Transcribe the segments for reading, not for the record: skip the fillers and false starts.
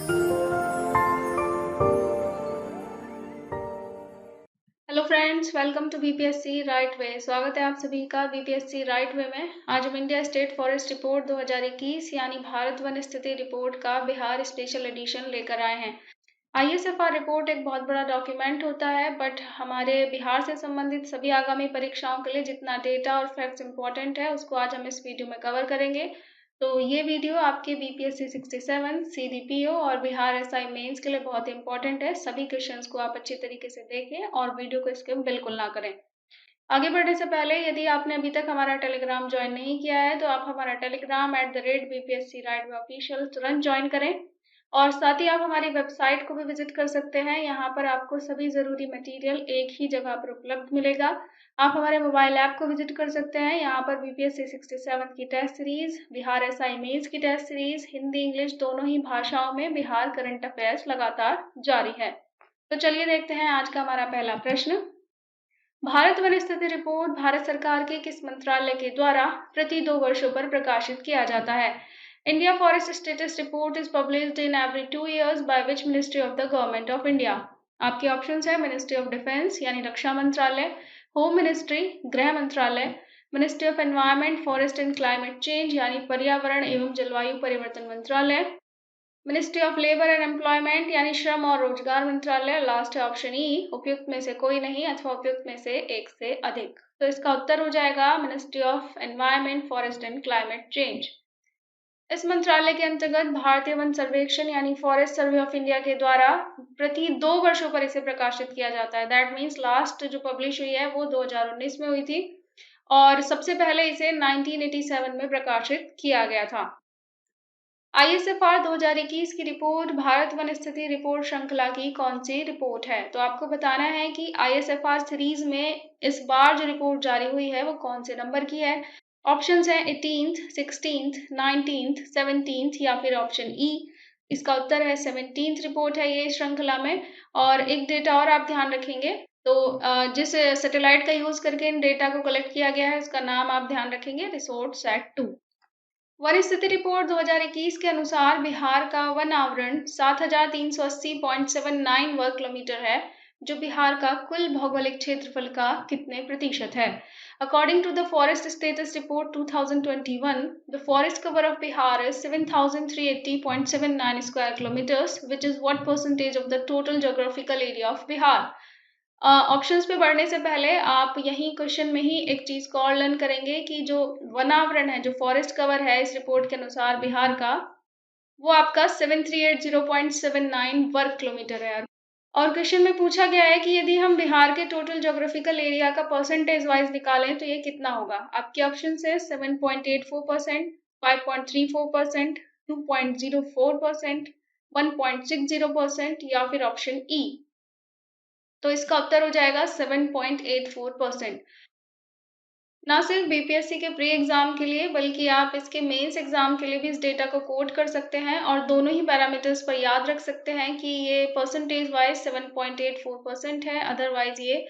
Hello friends, welcome to BPSC right way. स्वागत है आप सभी का बीपीएससी राइट वे में। आज हम इंडिया स्टेट फॉरेस्ट रिपोर्ट 2021 यानी भारत वन स्थिति रिपोर्ट का बिहार स्पेशल एडिशन लेकर आए हैं। आईएसएफआर रिपोर्ट एक बहुत बड़ा डॉक्यूमेंट होता है, बट हमारे बिहार से संबंधित सभी आगामी परीक्षाओं के लिए जितना डेटा और फैक्ट्स इंपॉर्टेंट है उसको आज हम इस वीडियो में कवर करेंगे। तो ये वीडियो आपके बीपीएससी 67, सीडीपीओ और बिहार एसआई मेंस के लिए बहुत इंपॉर्टेंट है। सभी क्वेश्चंस को आप अच्छी तरीके से देखें और वीडियो को स्किप बिल्कुल ना करें। आगे बढ़ने से पहले यदि आपने अभी तक हमारा टेलीग्राम ज्वाइन नहीं किया है तो आप हमारा टेलीग्राम @BPSC राइट ऑफिशियल तुरंत ज्वाइन करें और साथ ही आप हमारी वेबसाइट को भी विजिट कर सकते हैं। यहाँ पर आपको सभी जरूरी मटेरियल एक ही जगह पर उपलब्ध मिलेगा। आप हमारे मोबाइल ऐप को विजिट कर सकते हैं। यहाँ पर बीपीएससी 67 की test series, Bihar SI mains की टेस्ट सीरीज, हिंदी इंग्लिश दोनों ही भाषाओं में बिहार करंट अफेयर्स लगातार जारी है। तो चलिए देखते हैं आज का हमारा पहला प्रश्न। भारत वन स्थिति रिपोर्ट भारत सरकार के किस मंत्रालय के द्वारा प्रति 2 वर्षों पर प्रकाशित किया जाता है? India forest status report is published in every 2 years by which ministry of the government of India? आपके ऑप्शंस है मिनिस्ट्री ऑफ डिफेंस यानी रक्षा मंत्रालय, होम मिनिस्ट्री गृह मंत्रालय, ministry of environment forest and climate change यानी पर्यावरण एवं जलवायु परिवर्तन मंत्रालय, ministry of labour and employment यानी श्रम और रोजगार मंत्रालय, लास्ट है ऑप्शन ई उपयुक्त में से कोई नहीं अथवा उपयुक्त में से एक से अधिक। तो इसका उत्तर हो जाएगा ministry of environment forest and climate change. इस मंत्रालय के अंतर्गत भारतीय वन सर्वेक्षण यानी फॉरेस्ट सर्वे ऑफ इंडिया के द्वारा प्रति 2 वर्षों पर इसे प्रकाशित किया जाता है। दैट मीन्स लास्ट जो पब्लिश हुई है वो 2019 में हुई थी और सबसे पहले इसे 1987 में प्रकाशित किया गया था। आईएसएफआर 2021 की रिपोर्ट भारत वन स्थिति रिपोर्ट श्रृंखला की कौन सी रिपोर्ट है? तो आपको बताना है कि आईएसएफआर सीरीज में इस बार जो रिपोर्ट जारी हुई है वो कौन से नंबर की है। ऑप्शंस हैं 18th, 16th, 19th, 17th या फिर ऑप्शन ई। इसका उत्तर है 17th रिपोर्ट है ये श्रृंखला में। और एक डेटा और आप ध्यान रखेंगे तो जिस सैटेलाइट का यूज करके इन डेटा को कलेक्ट किया गया है उसका नाम आप ध्यान रखेंगे, रिसोर्ट-सैट-2। वन स्थिति रिपोर्ट 2021 के अनुसार बिहार का वन आवरण 7380.79 वर्ग किलोमीटर है, जो बिहार का कुल भौगोलिक क्षेत्रफल का कितने प्रतिशत है? According to the Forest Status Report 2021, the forest cover of Bihar is 7380.79 square kilometers, which is what percentage of the total geographical area of Bihar? Options पे बढ़ने से पहले आप यही क्वेश्चन में ही एक चीज को और लर्न करेंगे कि जो वनावरण है, जो फॉरेस्ट कवर है इस रिपोर्ट के अनुसार बिहार का, वो आपका 7380.79 वर्ग किलोमीटर है। और क्वेश्चन में पूछा गया है कि यदि हम बिहार के टोटल ज्योग्राफिकल एरिया का परसेंटेज वाइज निकालें तो ये कितना होगा? आपके ऑप्शन है 7.84%, 5.34%, 2.04%, 1.60% या फिर ऑप्शन ई। तो इसका उत्तर हो जाएगा 7.84%। ना सिर्फ बीपीएससी के प्री एग्जाम के लिए बल्कि आप इसके मेंस एग्जाम के लिए भी इस डेटा को कोट कर सकते हैं और दोनों ही पैरामीटर्स पर याद रख सकते हैं कि ये परसेंटेज वाइज 7.84% है। अदरवाइज ये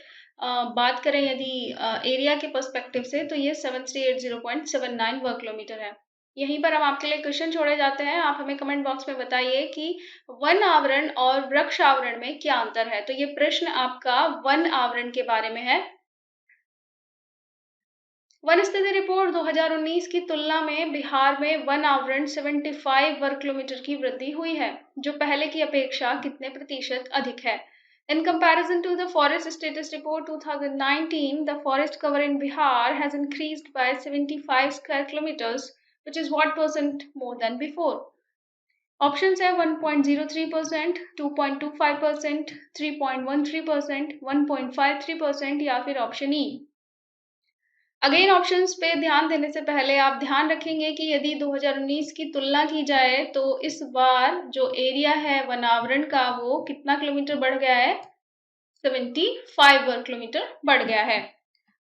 बात करें यदि एरिया के पर्सपेक्टिव से तो ये 7380.79 वर्ग किलोमीटर है। यहीं पर हम आपके लिए क्वेश्चन छोड़े जाते हैं। आप हमें कमेंट बॉक्स में बताइए कि वन आवरण और वृक्ष आवरण में क्या अंतर है। तो ये प्रश्न आपका वन आवरण के बारे में है। वन स्थिति रिपोर्ट 2019 की तुलना में बिहार में वन आवरण 75 वर्ग किलोमीटर की वृद्धि हुई है, जो पहले की अपेक्षा कितने प्रतिशत अधिक है? In comparison to the Forest Status Report 2019, the forest cover in Bihar has increased by 75 square kilometers, which is what percent more than before? Options है 1.03%, 2.25%, 3.13%, 1.53% या फिर ऑप्शन ई। अगेन ऑप्शंस पे ध्यान देने से पहले आप ध्यान रखेंगे कि यदि 2019 की तुलना की जाए तो इस बार जो एरिया है वनावरण का वो कितना किलोमीटर बढ़ गया है? 75 वर्ग किलोमीटर बढ़ गया है।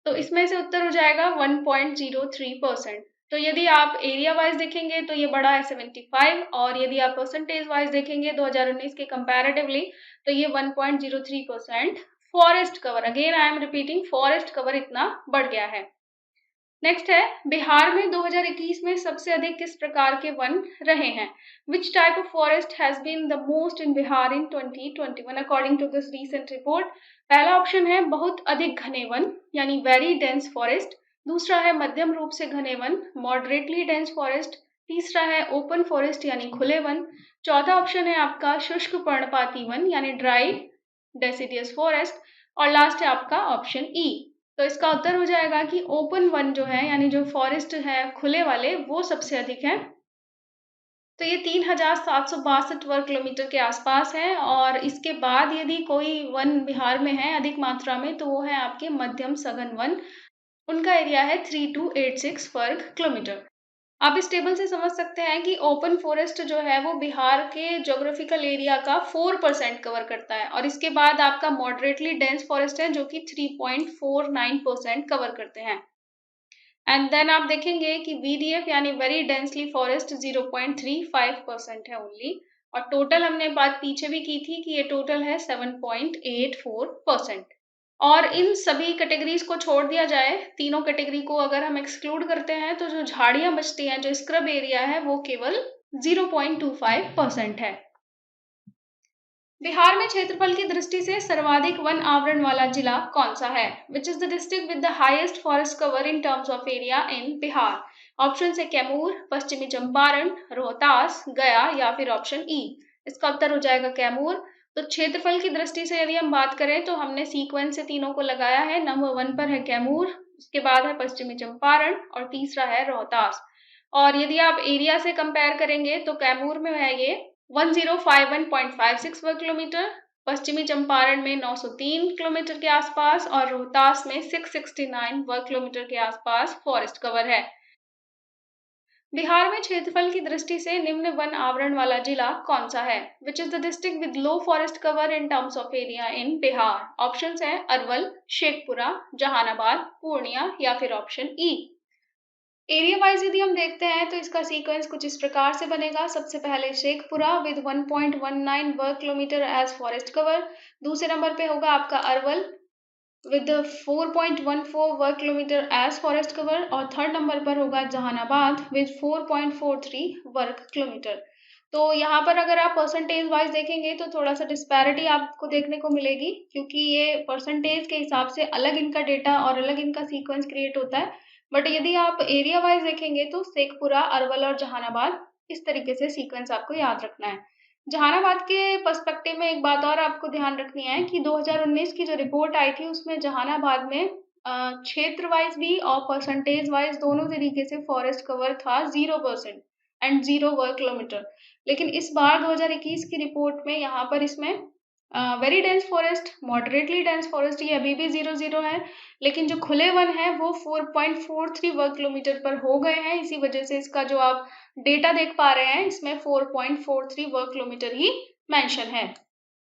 तो इसमें से उत्तर हो जाएगा 1.03%। तो यदि आप एरिया वाइज देखेंगे तो ये बढ़ा है 75 और यदि आप परसेंटेज वाइज देखेंगे 2019 के कंपैरेटिवली तो ये 1.03% forest cover, again I am repeating, forest cover इतना बढ़ गया है। नेक्स्ट है, बिहार में 2021 में सबसे अधिक किस प्रकार के वन रहे हैं? Which type of forest has been the most in Bihar in 2021 according to this recent report? पहला ऑप्शन है बहुत अधिक घने वन यानी वेरी डेंस फॉरेस्ट। दूसरा है मध्यम रूप से घने वन, मॉडरेटली डेंस फॉरेस्ट। तीसरा है ओपन फॉरेस्ट यानी खुले वन। चौथा ऑप्शन है आपका शुष्क पर्णपाती वन यानी ड्राई डेसिडियस फॉरेस्ट। और लास्ट है आपका ऑप्शन ई। तो इसका उत्तर हो जाएगा कि ओपन वन जो है यानी जो फॉरेस्ट है खुले वाले वो सबसे अधिक है। तो ये 3762 वर्ग किलोमीटर के आसपास है। और इसके बाद यदि कोई वन बिहार में है अधिक मात्रा में तो वो है आपके मध्यम सघन वन। उनका एरिया है 3286 वर्ग किलोमीटर। आप इस टेबल से समझ सकते हैं कि ओपन फॉरेस्ट जो है वो बिहार के ज्योग्राफिकल एरिया का 4% कवर करता है। और इसके बाद आपका मॉडरेटली डेंस फॉरेस्ट है जो कि 3.49% कवर करते हैं। एंड देन आप देखेंगे कि VDF यानी वेरी डेंसली फॉरेस्ट 0.35% है ओनली। और टोटल हमने बात पीछे भी की थी कि ये टोटल है 7.84%। और इन सभी कैटेगरीज को छोड़ दिया जाए, तीनों कैटेगरी को अगर हम एक्सक्लूड करते हैं तो जो झाड़ियां बचती हैं, जो स्क्रब एरिया है वो केवल 0.25% है। बिहार में क्षेत्रफल की दृष्टि से सर्वाधिक वन आवरण वाला जिला कौन सा है? Which is the district with the highest forest cover in terms of area in Bihar? Option है कैमूर, पश्चिमी चंपारण, रोहतास, गया या फिर ऑप्शन ई। इसका उत्तर हो जाएगा कैमूर। तो क्षेत्रफल की दृष्टि से यदि हम बात करें तो हमने सीक्वेंस से तीनों को लगाया है। नंबर 1 पर है कैमूर, उसके बाद है पश्चिमी चंपारण और तीसरा है रोहतास। और यदि आप एरिया से कंपेयर करेंगे तो कैमूर में है ये 1051.56 वर्ग किलोमीटर, पश्चिमी चंपारण में 903 किलोमीटर के आसपास और रोहतास में 669 वर्ग किलोमीटर के आसपास फॉरेस्ट कवर है। बिहार में क्षेत्रफल की दृष्टि से निम्न वन आवरण वाला जिला कौन सा है? Which is the district with low forest cover in terms of area in Bihar? Options हैं अरवल, शेखपुरा, जहानाबाद, पूर्णिया या फिर ऑप्शन ई। एरिया वाइज यदि हम देखते हैं तो इसका सीक्वेंस कुछ इस प्रकार से बनेगा। सबसे पहले शेखपुरा विद 1.19 वर्ग किलोमीटर एज फॉरेस्ट कवर। दूसरे नंबर पे होगा आपका अरवल विद 4.14 वर्ग किलोमीटर एज फॉरेस्ट कवर। और थर्ड नंबर पर होगा जहानाबाद विद 4.43 वर्ग किलोमीटर। तो यहाँ पर अगर आप परसेंटेज वाइज देखेंगे तो थोड़ा सा डिस्पैरिटी आपको देखने को मिलेगी, क्योंकि ये परसेंटेज के हिसाब से अलग इनका डेटा और अलग इनका सीक्वेंस क्रिएट होता है। बट यदि आप एरिया वाइज देखेंगे तो शेखपुरा, अरवल और जहानाबाद इस तरीके से सीक्वेंस आपको याद रखना है। जहानाबाद के पर्सपेक्टिव में एक बात और आपको ध्यान रखनी है कि 2019 की जो रिपोर्ट आई थी उसमें जहानाबाद में क्षेत्र वाइज भी और परसेंटेज वाइज दोनों तरीके से फॉरेस्ट कवर था 0% एंड 0 वर्ग किलोमीटर। लेकिन इस बार 2021 की रिपोर्ट में यहाँ पर इसमें very dense forest, moderately dense forest ये अभी भी 0 है, लेकिन जो खुले वन है वो 4.43 वर्ग किलोमीटर पर हो गए हैं। इसी वजह से इसका जो आप डेटा देख पा रहे हैं इसमें 4.43 वर्ग किलोमीटर ही मेंशन है।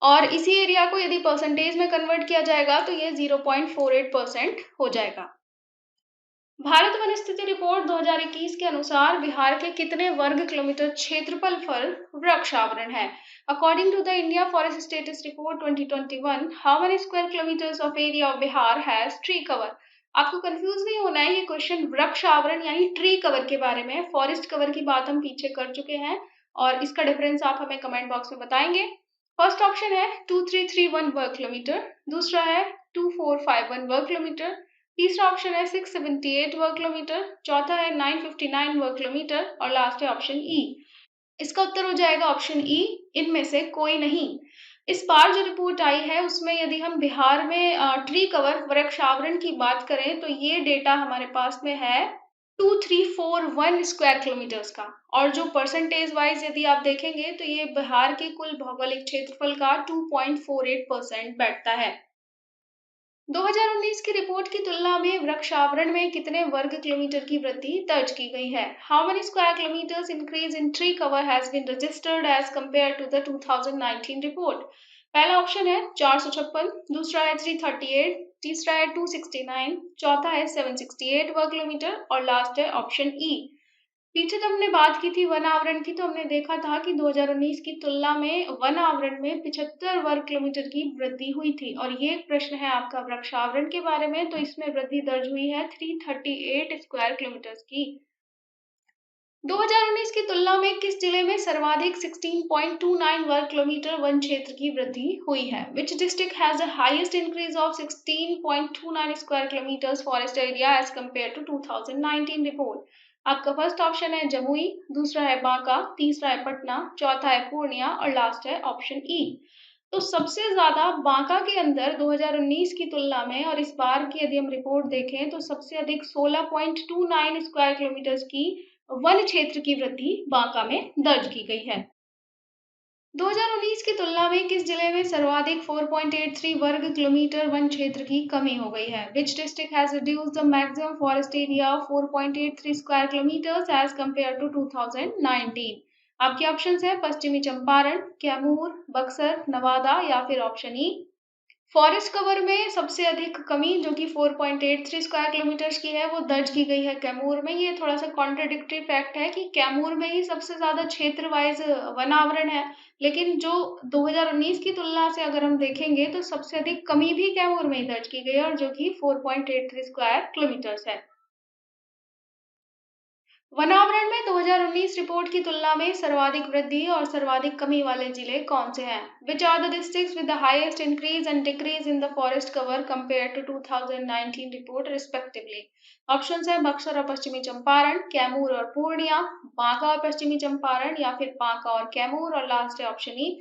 और इसी एरिया को यदि परसेंटेज में कन्वर्ट किया जाएगा तो ये 0.48% हो जाएगा। भारत वन स्थिति रिपोर्ट 2021 के अनुसार बिहार के कितने वर्ग किलोमीटर क्षेत्रफल पर वृक्ष आवरण है? According to the India forest status report 2021, how many square kilometres of area of Bihar has tree cover? आपको कंफ्यूज नहीं होना है, ये क्वेश्चन वृक्ष आवरण यानी ट्री कवर के बारे में। फॉरेस्ट कवर की बात हम पीछे कर चुके हैं और इसका डिफरेंस आप हमें कमेंट बॉक्स में बताएंगे। फर्स्ट ऑप्शन है 2331 वर्ग किलोमीटर, दूसरा है 2451 वर्ग किलोमीटर, तीसरा ऑप्शन है 678 वर्ग किलोमीटर, चौथा है 959 वर्ग किलोमीटर और लास्ट है ऑप्शन ई। इसका उत्तर हो जाएगा ऑप्शन ई, इनमें से कोई नहीं। इस बार जो रिपोर्ट आई है उसमें यदि हम बिहार में ट्री कवर वृक्ष आवरण की बात करें तो ये डेटा हमारे पास में है 2341 स्क्वायर किलोमीटर्स का। और जो परसेंटेज वाइज यदि आप देखेंगे तो ये बिहार के कुल भौगोलिक क्षेत्रफल का 2.48% बैठता है। 2019 की रिपोर्ट की तुलना में वृक्षावरण में कितने वर्ग किलोमीटर की वृद्धि दर्ज की गई है? How many square kilometres increase in tree cover has been registered as compare to the 2019 report? पहला ऑप्शन है 456, दूसरा है 338, तीसरा है 269, चौथा है 768 वर्ग किलोमीटर और लास्ट है ऑप्शन ई। पीछे जब हमने बात की थी वन आवरण की, तो हमने देखा था कि 2019 की तुलना में वन आवरण में 75 वर्ग किलोमीटर की वृद्धि हुई थी। और ये एक प्रश्न है आपका वृक्षावरण के बारे में, तो इसमें वृद्धि दर्ज हुई है 338 स्क्वायर किलोमीटर की। 2019 की तुलना में किस जिले में सर्वाधिक 16.29 वर्ग किलोमीटर वन क्षेत्र की वृद्धि हुई है? Which district has the highest increase of 16.29 square kilometers forest area as compared to 2019 report? आपका फर्स्ट ऑप्शन है जमुई, दूसरा है बांका, तीसरा है पटना, चौथा है पूर्णिया और लास्ट है ऑप्शन ई। तो सबसे ज्यादा बांका के अंदर 2019 की तुलना में और इस बार की यदि हम रिपोर्ट देखें तो सबसे अधिक 16.29 स्क्वायर किलोमीटर की वन क्षेत्र की वृद्धि बांका में दर्ज की गई है। 2019 की तुलना में किस जिले में सर्वाधिक 4.83 वर्ग किलोमीटर वन क्षेत्र की कमी हो गई है? Which district has reduced the maximum forest area of 4.83 square kilometers as compared to 2019? आपके ऑप्शंस है पश्चिमी चंपारण, कैमूर, बक्सर, नवादा या फिर ऑप्शन ई। फॉरेस्ट कवर में सबसे अधिक कमी जो कि 4.83 स्क्वायर किलोमीटर की है वो दर्ज की गई है कैमूर में। ये थोड़ा सा कॉन्ट्रडिक्टरी फैक्ट है कि कैमूर में ही सबसे ज्यादा क्षेत्र वाइज वन आवरण है, लेकिन जो 2019 की तुलना से अगर हम देखेंगे तो सबसे अधिक कमी भी कैमूर में ही दर्ज की गई है और जो कि 4.83 स्क्वायर किलोमीटर है। वनावरण में 2019 रिपोर्ट की तुलना में सर्वाधिक वृद्धि और सर्वाधिक कमी वाले जिले कौन से हैं? Which are the districts with the highest increase and decrease in the forest cover compared to 2019 report respectively? Options है बक्सर और पश्चिमी चंपारण, कैमूर और पूर्णिया, बांका और पश्चिमी चंपारण या फिर बांका और कैमूर और लास्ट है ऑप्शन ई।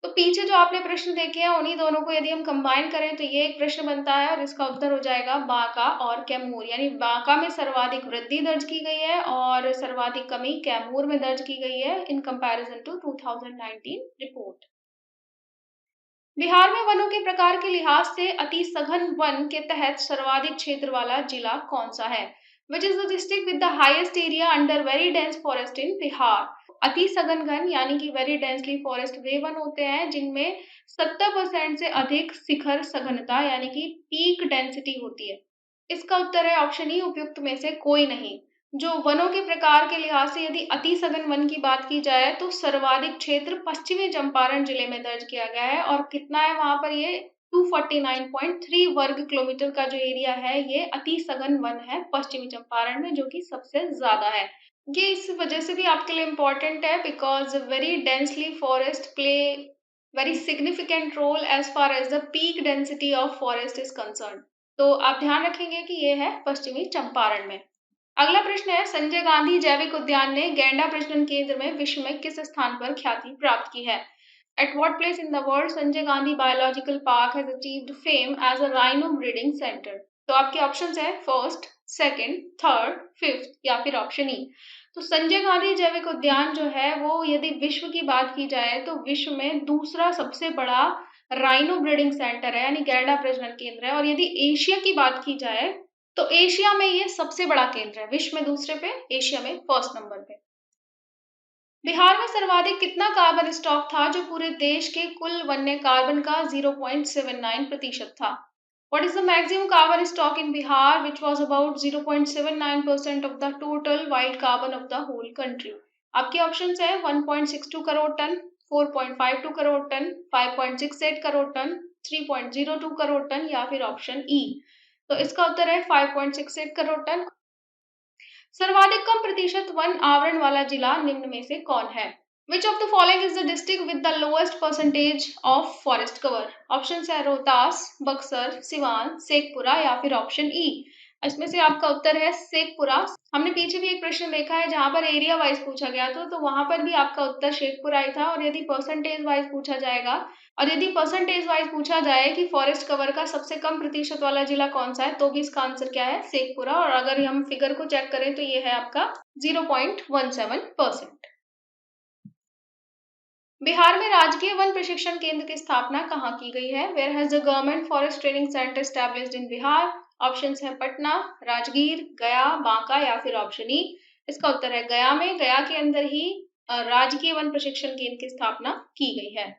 तो पीछे जो आपने प्रश्न देखे हैं उन्हीं दोनों को यदि हम कंबाइन करें तो ये एक प्रश्न बनता है और इसका उत्तर हो जाएगा बांका और कैमूर। यानी बांका में सर्वाधिक वृद्धि दर्ज की गई है और सर्वाधिक कमी कैमूर में दर्ज की गई है in comparison to 2019 report. Bihar में वनों के प्रकार के लिहाज से अति सघन वन के तहत सर्वाधिक क्षेत्र वाला जिला कौन सा है? Which is the district with the highest area under very dense forest in Bihar? अति सघन वन यानी कि very densely forest way one होते हैं जिनमें 70% से अधिक शिखर सघनता यानी कि पीक डेंसिटी होती है। इसका उत्तर है ऑप्शन ई, उपयुक्त में से कोई नहीं। जो वनों के प्रकार के लिहाज से यदि अति सघन वन की बात की जाए तो सर्वाधिक क्षेत्र पश्चिमी चंपारण जिले में दर्ज किया गया है और कितना है वहां पर ये 249.3 वर्ग किलोमीटर का जो एरिया है ये अति सघन वन है पश्चिमी चंपारण में, जो कि सबसे ज्यादा है। ये इस वजह से भी आपके लिए इम्पोर्टेंट है because very densely forest play very significant role as far as the peak density of forest is concern. तो आप ध्यान रखेंगे कि ये है पश्चिमी चंपारण में। अगला प्रश्न है संजय गांधी जैविक उद्यान ने गैंडा प्रजनन केंद्र में विश्व में किस स्थान पर ख्याति प्राप्त की है? At what place in the world Sanjay Gandhi biological park has achieved fame as a rhino breeding center? तो आपके ऑप्शंस है फर्स्ट, सेकंड, थर्ड, फिफ्थ या फिर ऑप्शन ई। तो संजय गांधी जैविक उद्यान जो है वो यदि विश्व की बात की जाए तो विश्व में दूसरा सबसे बड़ा राइनो ब्रीडिंग सेंटर है यानी गैंडा प्रजनन केंद्र है। और यदि एशिया की बात की जाए तो एशिया में ये सबसे बड़ा केंद्र है, विश्व में दूसरे पे, एशिया में फर्स्ट नंबर पे। बिहार में सर्वाधिक कितना कार्बन स्टॉक था जो पूरे देश के कुल वन्य कार्बन का 0.79% था? What is the maximum carbon stock in Bihar, which was about 0.79% of the total wild carbon of the whole country? आपके ऑप्शंस है 1.62 crore tonne, 4.52 crore tonne, 5.68 crore tonne, 3.02 crore tonne या फिर ऑप्शन ई। तो इसका उत्तर है 5.68 करोड़ टन। सर्वाधिक कम प्रतिशत वन आवरण वाला जिला निम्न में से कौन है? Which of the following is the district with the lowest percentage of forest cover? Option है रोहतास, बक्सर, सिवान, शेखपुरा या फिर ऑप्शन ई। इसमें से आपका उत्तर है शेखपुरा। हमने पीछे भी एक प्रश्न देखा है जहां पर एरिया वाइज पूछा गया था, तो वहां पर भी आपका उत्तर शेखपुरा ही था। और यदि परसेंटेज वाइज पूछा जाएगा और यदि परसेंटेज वाइज पूछा जाए कि फॉरेस्ट कवर का सबसे कम प्रतिशत वाला जिला कौन सा है तो भी इसका आंसर क्या है? शेखपुरा। और अगर हम फिगर को चेक करें तो ये है आपका 0.17%। बिहार में राजकीय वन प्रशिक्षण केंद्र की स्थापना कहाँ की गई है? Where has the government forest training centre established in Bihar? Options है पटना, राजगीर, गया, बांका या फिर ऑप्शन ई। इसका उत्तर है गया में। गया के अंदर ही राजकीय वन प्रशिक्षण केंद्र की स्थापना की गई है।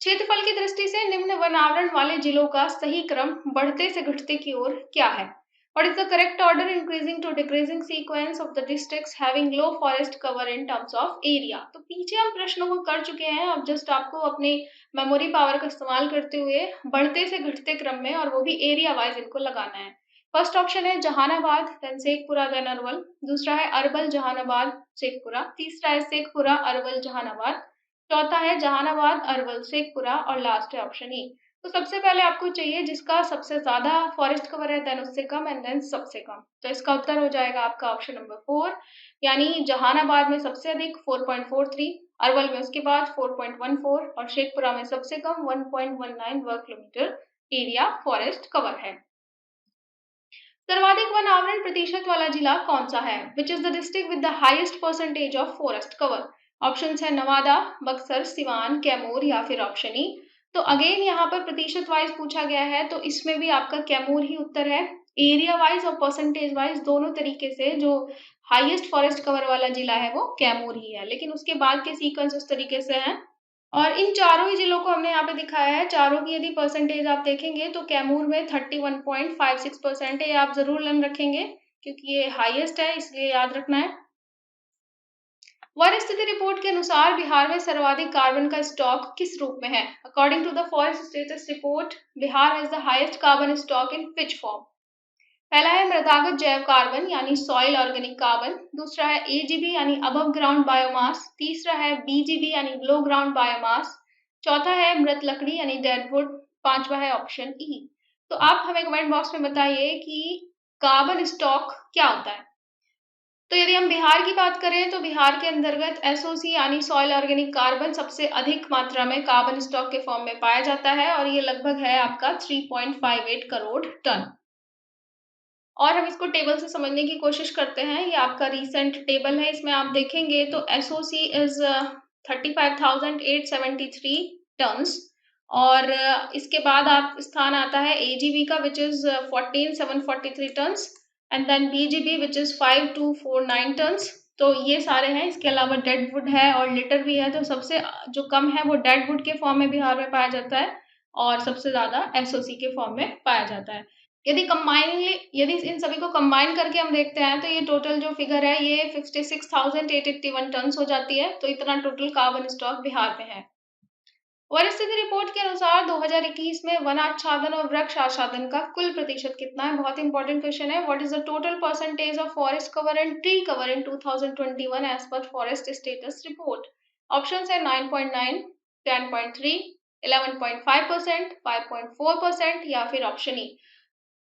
क्षेत्रफल की दृष्टि से निम्न वन आवरण वाले जिलों का सही क्रम बढ़ते से घटते की ओर क्या है? What is the correct order increasing to decreasing sequence of the districts having low forest cover in terms of area? तो पीछे हम प्रश्नों को कर चुके हैं, अब जस्ट आपको अपनी मेमोरी पावर का इस्तेमाल करते हुए बढ़ते से घटते क्रम में और वो भी एरिया वाइज इनको लगाना है। फर्स्ट ऑप्शन है जहानाबाद, देन शेखपुरा, देन अरवल। दूसरा है अरवल, जहानाबाद, शेखपुरा। तीसरा है शेखपुरा, अरवल, जहानाबाद। चौथा है जहानाबाद, अरवल, शेखपुरा और लास्ट है ऑप्शन ई। तो सबसे पहले आपको चाहिए जिसका सबसे ज्यादा फॉरेस्ट कवर है, देन उससे कम एंड देन सबसे कम। तो इसका उत्तर हो जाएगा आपका ऑप्शन नंबर 4, यानी जहानाबाद में सबसे अधिक 4.43, अरवल में उसके बाद 4.14 और शेखपुरा में सबसे कम 1.19 वर्ग किलोमीटर एरिया फॉरेस्ट कवर है। सर्वाधिक वन आवरण प्रतिशत वाला जिला कौन सा है? Which is the district with the highest percentage of forest cover? Option है नवादा, बक्सर, सिवान, कैमूर या फिर ऑप्शन ई। तो अगेन यहाँ पर प्रतिशत वाइज पूछा गया है, तो इसमें भी आपका कैमूर ही उत्तर है। एरिया वाइज और परसेंटेज वाइज दोनों तरीके से जो हाईएस्ट फॉरेस्ट कवर वाला जिला है वो कैमूर ही है, लेकिन उसके बाद के सीक्वेंस उस तरीके से हैं। और इन चारों ही जिलों को हमने यहाँ पे दिखाया है, चारों की यदि परसेंटेज आप देखेंगे तो कैमूर में 31.56% है। ये आप जरूर लर्न रखेंगे क्योंकि ये हाईएस्ट है, इसलिए याद रखना है। वन स्थिति रिपोर्ट के अनुसार बिहार में सर्वाधिक कार्बन का स्टॉक किस रूप में है? According to the forest status report, Bihar has the highest carbon stock in which form? पहला है मृदागत जैव कार्बन यानी सॉइल ऑर्गेनिक कार्बन। दूसरा है एजीबी यानी अबव ग्राउंड बायोमास। तीसरा है बीजीबी यानी बिलो ग्राउंड बायोमास। चौथा है मृत लकड़ी यानी डेडवुड। पांचवा है ऑप्शन ई। तो आप हमें कमेंट बॉक्स में बताइए कि कार्बन स्टॉक क्या होता है। तो यदि हम बिहार की बात करें तो बिहार के अंतर्गत एसओसी यानी सॉइल ऑर्गेनिक कार्बन सबसे अधिक मात्रा में कार्बन स्टॉक के फॉर्म में पाया जाता है और ये लगभग है आपका 3.58 करोड़ टन। और हम इसको टेबल से समझने की कोशिश करते हैं। ये आपका रिसेंट टेबल है, इसमें आप देखेंगे तो एसओसी इज 35,873 टन्स और इसके बाद आप स्थान आता है एजीबी का which is 14,743 tonnes and then BGB which is 5,249 tonnes. तो ये सारे हैं। इसके अलावा डेड वुड है और लिटर भी है। तो सबसे जो कम है वो डेड वुड के फॉर्म में बिहार में पाया जाता है और सबसे ज्यादा एसओसी के फॉर्म में पाया जाता है। यदि इन सभी को कंबाइन करके हम देखते हैं तो ये टोटल जो फिगर है ये 56,881 टन हो जाती है। तो इतना टोटल कार्बन स्टॉक बिहार में है। वन स्थिति रिपोर्ट के अनुसार 2021 में वनाच्छादन और वृक्ष आच्छादन का कुल प्रतिशत कितना है? बहुत इंपॉर्टेंट क्वेश्चन है। What is the total percentage of forest cover and tree cover in 2021 as per forest status report? Option है 9.9, 10.3, 11.5%, 5.4% या फिर ऑप्शन ई।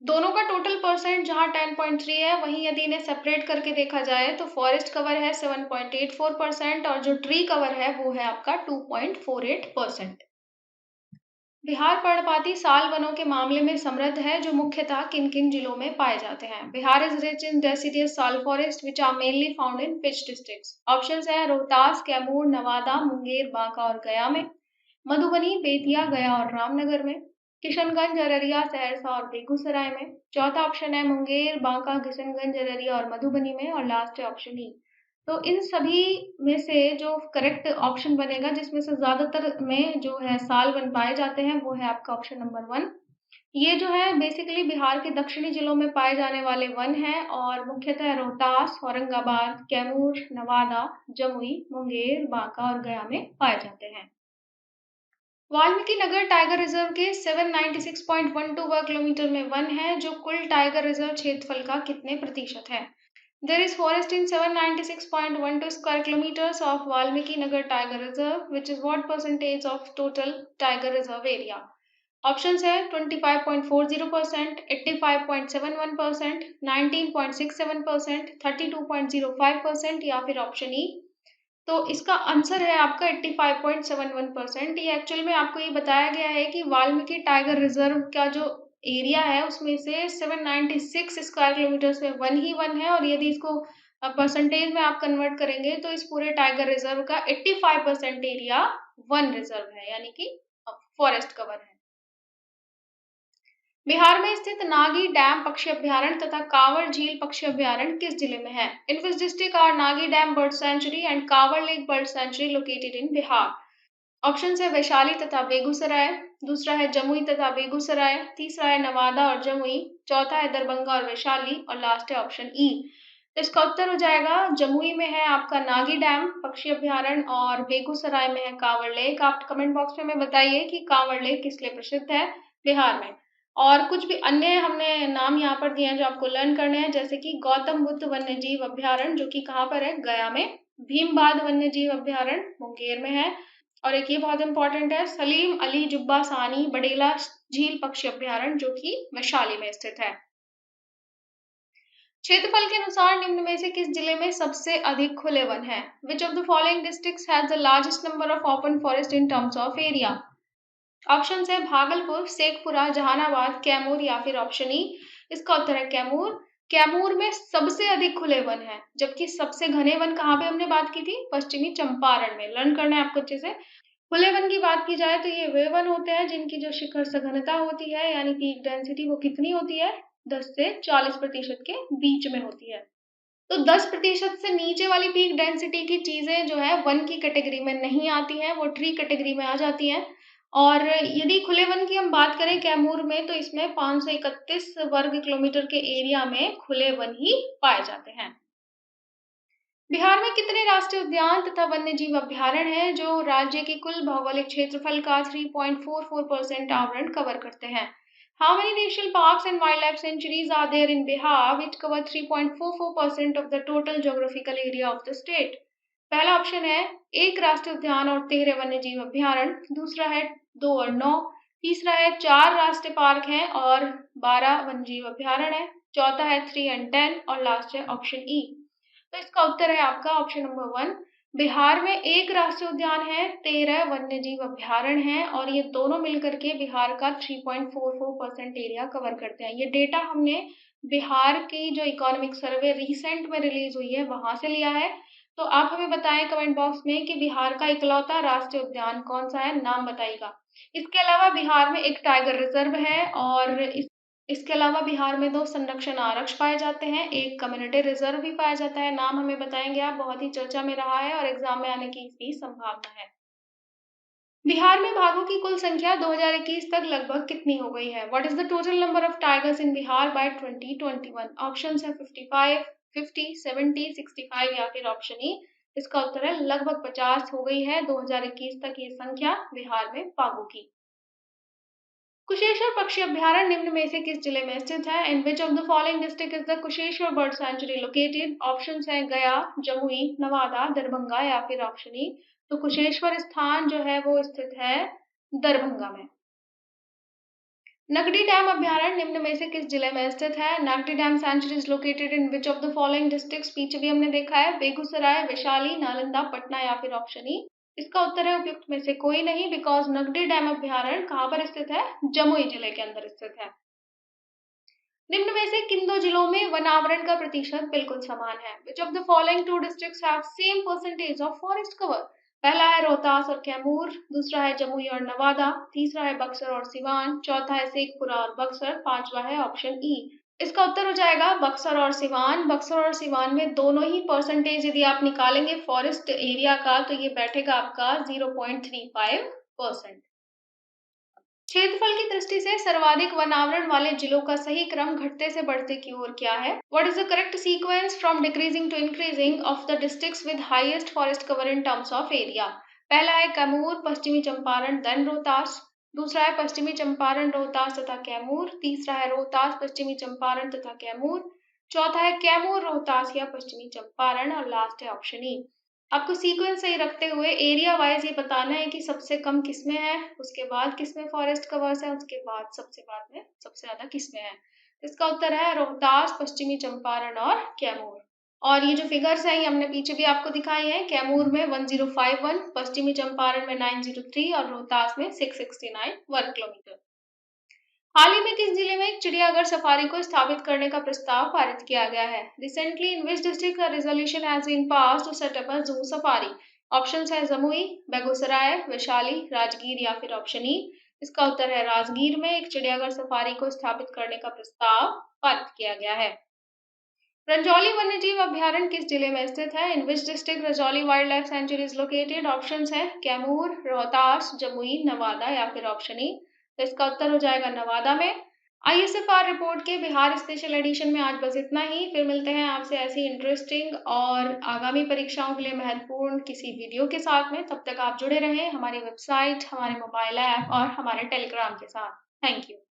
दोनों का टोटल परसेंट जहां 10.3 है, वहीं यदि इन्हें सेपरेट करके देखा जाए तो फॉरेस्ट कवर है 7.84% और जो ट्री कवर है वो है आपका 2.48%। बिहार पर्णपाती साल वनों के मामले में समृद्ध है, जो मुख्यतः किन किन जिलों में पाए जाते हैं? Bihar is rich in deciduous sal forest which are mainly found in which districts? Options है रोहतास, कैमूर, नवादा, मुंगेर, बांका और गया में। मधुबनी, बेतिया, गया और रामनगर में। किशनगंज, अररिया, सहरसा और बेगूसराय में। चौथा ऑप्शन है मुंगेर, बांका, किशनगंज, अररिया और मधुबनी में और लास्ट है ऑप्शन ई। तो इन सभी में से जो करेक्ट ऑप्शन बनेगा जिसमें से ज्यादातर में जो है साल वन पाए जाते हैं वो है आपका ऑप्शन नंबर 1। ये जो है बेसिकली बिहार के दक्षिणी जिलों में पाए जाने वाले वन हैं और मुख्यतः रोहतास, औरंगाबाद, कैमूर, नवादा, जमुई, मुंगेर, बांका और गया में पाए जाते हैं। वाल्मीकि नगर टाइगर रिजर्व के 796.12 वर्ग किलोमीटर में वन है, जो कुल टाइगर रिजर्व क्षेत्रफल का कितने प्रतिशत है? There is forest in 796.12 square kilometers of Valmiki Nagar Tiger Reserve, which is what percentage of total tiger reserve area? Options है 25.40%, 85.71%, 19.67%, 32.05% या फिर ऑप्शन ई। तो इसका आंसर है आपका 85.71%। ये एक्चुअल में आपको ये बताया गया है कि वाल्मीकि टाइगर रिजर्व का जो एरिया है उसमें से 796 स्क्वायर किलोमीटर में वन ही वन है और यदि इसको परसेंटेज में आप कन्वर्ट करेंगे तो इस पूरे टाइगर रिजर्व का 85% एरिया वन रिजर्व है, यानी कि फॉरेस्ट कवर है। बिहार में स्थित नागी डैम पक्षी अभ्यारण्य तथा कांवड़ झील पक्षी अभ्यारण्य किस जिले में है? In which district are Nagi dam bird sanctuary and Kanwar lake bird sanctuary located in Bihar? Option है वैशाली तथा बेगूसराय, दूसरा है जमुई तथा बेगूसराय, तीसरा है नवादा और जमुई, चौथा है दरभंगा और वैशाली और लास्ट है ऑप्शन ई। तो इसका उत्तर हो जाएगा जमुई में है आपका नागी डैम पक्षी अभ्यारण्य और बेगूसराय में है कांवड़ लेक। आप कमेंट बॉक्स में हमें बताइए कि कांवड़ लेक किस लिए प्रसिद्ध है बिहार में। और कुछ भी अन्य हमने नाम यहाँ पर दिए हैं जो आपको लर्न करने हैं, जैसे कि गौतम बुद्ध वन्य जीव अभ्यारण्य जो कि कहाँ पर है, गया में। भीमबाद वन्य जीव अभ्यारण्य मुंगेर में है। और एक ये बहुत इंपॉर्टेंट है, सलीम अली जुब्बा सानी बडेला झील पक्षी अभ्यारण्य जो कि वैशाली में स्थित है। क्षेत्रफल के अनुसार निम्न में से किस जिले में सबसे अधिक खुले वन है? विच of the following districts has the largest number of open forest in terms of area? Option है भागलपुर, शेखपुरा, जहानाबाद, कैमूर या फिर ऑप्शन ई। इसका उत्तर है कैमूर। कैमूर में सबसे अधिक खुले वन है, जबकि सबसे घने वन कहाँ पे हमने बात की थी, पश्चिमी चंपारण में। लर्न करना है आपको अच्छे से। खुले वन की बात की जाए तो ये वे वन होते हैं जिनकी जो शिखर सघनता होती है यानी पीक डेंसिटी वो कितनी होती है, 10 से 40% के बीच में होती है। तो 10% से नीचे वाली पीक डेंसिटी की चीजें जो है वन की कैटेगरी में नहीं आती हैं, वो ट्री कैटेगरी में आ जाती हैं। और यदि खुले वन की हम बात करें कैमूर में, तो इसमें 531 वर्ग किलोमीटर के एरिया में खुले वन ही पाए जाते हैं। बिहार में कितने राष्ट्रीय उद्यान तथा वन्य जीव अभ्यारण्य हैं जो राज्य के कुल भौगोलिक क्षेत्रफल का 3.44% आवरण कवर करते हैं? How many national parks and wildlife sanctuaries are there in Bihar which cover 3.44% of the total geographical area of the state? पहला ऑप्शन है 1 राष्ट्रीय उद्यान और 13 वन्य जीव अभ्यारण्य, दूसरा है 2 और 9, तीसरा है 4 राष्ट्रीय पार्क हैं और 12 वन्य जीव अभ्यारण्य है, चौथा है 3 and 10 और लास्ट है ऑप्शन ई। तो इसका उत्तर है आपका ऑप्शन नंबर 1। बिहार में 1 राष्ट्रीय उद्यान है, 13 वन्य जीव अभ्यारण्य हैं और ये दोनों मिलकर के बिहार का 3.44% एरिया कवर करते हैं। ये डेटा हमने बिहार की जो इकोनॉमिक सर्वे रिसेंट में रिलीज हुई है वहां से लिया है। तो आप हमें बताएं कमेंट बॉक्स में कि बिहार का इकलौता राष्ट्रीय उद्यान कौन सा है, नाम बताइएगा। इसके अलावा बिहार में एक टाइगर रिजर्व है और इसके अलावा बिहार में 2 संरक्षण आरक्ष पाए जाते हैं, एक कम्युनिटी रिजर्व भी पाया जाता है। नाम हमें बताएंगे आप, बहुत ही चर्चा में रहा है और एग्जाम में आने की इसकी संभावना है। बिहार में बाघों की कुल संख्या 2021 तक लगभग कितनी हो गई है? What is the total number of tigers in Bihar by 2021? Options है 55, 50, 70, 65 या फिर ऑप्शन ई। इसका उत्तर है लगभग 50 हो गई है 2021 तक ये संख्या बिहार में बाघों की। कुशेश्वर पक्षी अभ्यारण्य निम्न में से किस जिले में स्थित है? In which of the following district is the Kusheshwar bird sanctuary located? Options है गया, जमुई, नवादा, दरभंगा या फिर ऑप्शन ई। तो कुशेश्वर स्थान जो है वो स्थित है दरभंगा में। नगड़ी डैम अभ्यारण्य निम्न में से किस जिले में स्थित है? Nagri dam sanctuary is located in which of the following districts? पीछे भी हमने देखा है, बेगूसराय, वैशाली, नालंदा, पटना या फिर ऑप्शन ई। इसका उत्तर है उपयुक्त में से कोई नहीं, बिकॉज नगड़ी डैम अभ्यारण्य कहाँ पर स्थित है? जमुई जिले के अंदर स्थित है। निम्न में से किन 2 जिलों में वनावरण का प्रतिशत बिल्कुल समान है? विच of the following 2 districts have same percentage of forest cover? पहला है रोहतास और कैमूर, दूसरा है जमुई और नवादा, तीसरा है बक्सर और सिवान, चौथा है शेखपुरा और बक्सर, पांचवा है ऑप्शन ई। इसका उत्तर हो जाएगा बक्सर और सिवान। बक्सर और सिवान में दोनों ही परसेंटेज यदि आप निकालेंगे फॉरेस्ट एरिया का तो ये बैठेगा आपका 0.35%। क्षेत्रफल की दृष्टि से सर्वाधिक वनावरण वाले जिलों का सही क्रम घटते से बढ़ते की ओर क्या है? What is the correct sequence from decreasing to increasing of the districts with highest forest cover in terms of area? पहला है कैमूर, पश्चिमी चंपारण, देन रोहतास, दूसरा है पश्चिमी चंपारण, रोहतास तथा कैमूर, तीसरा है रोहतास, पश्चिमी चंपारण तथा कैमूर, चौथा है कैमूर, रोहतास या पश्चिमी चंपारण और लास्ट है ऑप्शन ई। आपको सीक्वेंस सही रखते हुए एरिया वाइज ये बताना है कि सबसे कम किसमें है, उसके बाद किसमें फॉरेस्ट कवर्स है, उसके बाद में सबसे ज्यादा किसमें है। इसका उत्तर है रोहतास, पश्चिमी चंपारण और कैमूर। और ये जो फिगर्स है ये हमने पीछे भी आपको दिखाई है। कैमूर में 1051, पश्चिमी चंपारण में 903 और रोहतास में 669 वर्ग किलोमीटर। हाल ही में किस जिले में एक चिड़ियाघर सफारी को स्थापित करने का प्रस्ताव पारित किया गया है? Recently in which district a resolution has been passed to set up a zoo safari? Options है जमुई, बेगूसराय, वैशाली, राजगीर या फिर ऑप्शन ई। इसका उत्तर है राजगीर में एक चिड़ियाघर सफारी को स्थापित करने का प्रस्ताव पारित किया गया है। रंजौली वन्यजीव अभ्यारण्य किस जिले में स्थित है? In which district Rajauli wildlife sanctuary is located? Options हैं कैमूर, रोहतास, जमुई, नवादा या फिर ऑप्शन ई। तो इसका उत्तर हो जाएगा नवादा में। ISFR रिपोर्ट के बिहार स्पेशल एडिशन में आज बस इतना ही। फिर मिलते हैं आपसे ऐसी इंटरेस्टिंग और आगामी परीक्षाओं के लिए महत्वपूर्ण किसी वीडियो के साथ में। तब तक आप जुड़े रहें हमारी वेबसाइट, हमारे मोबाइल ऐप और हमारे टेलीग्राम के साथ। Thank you.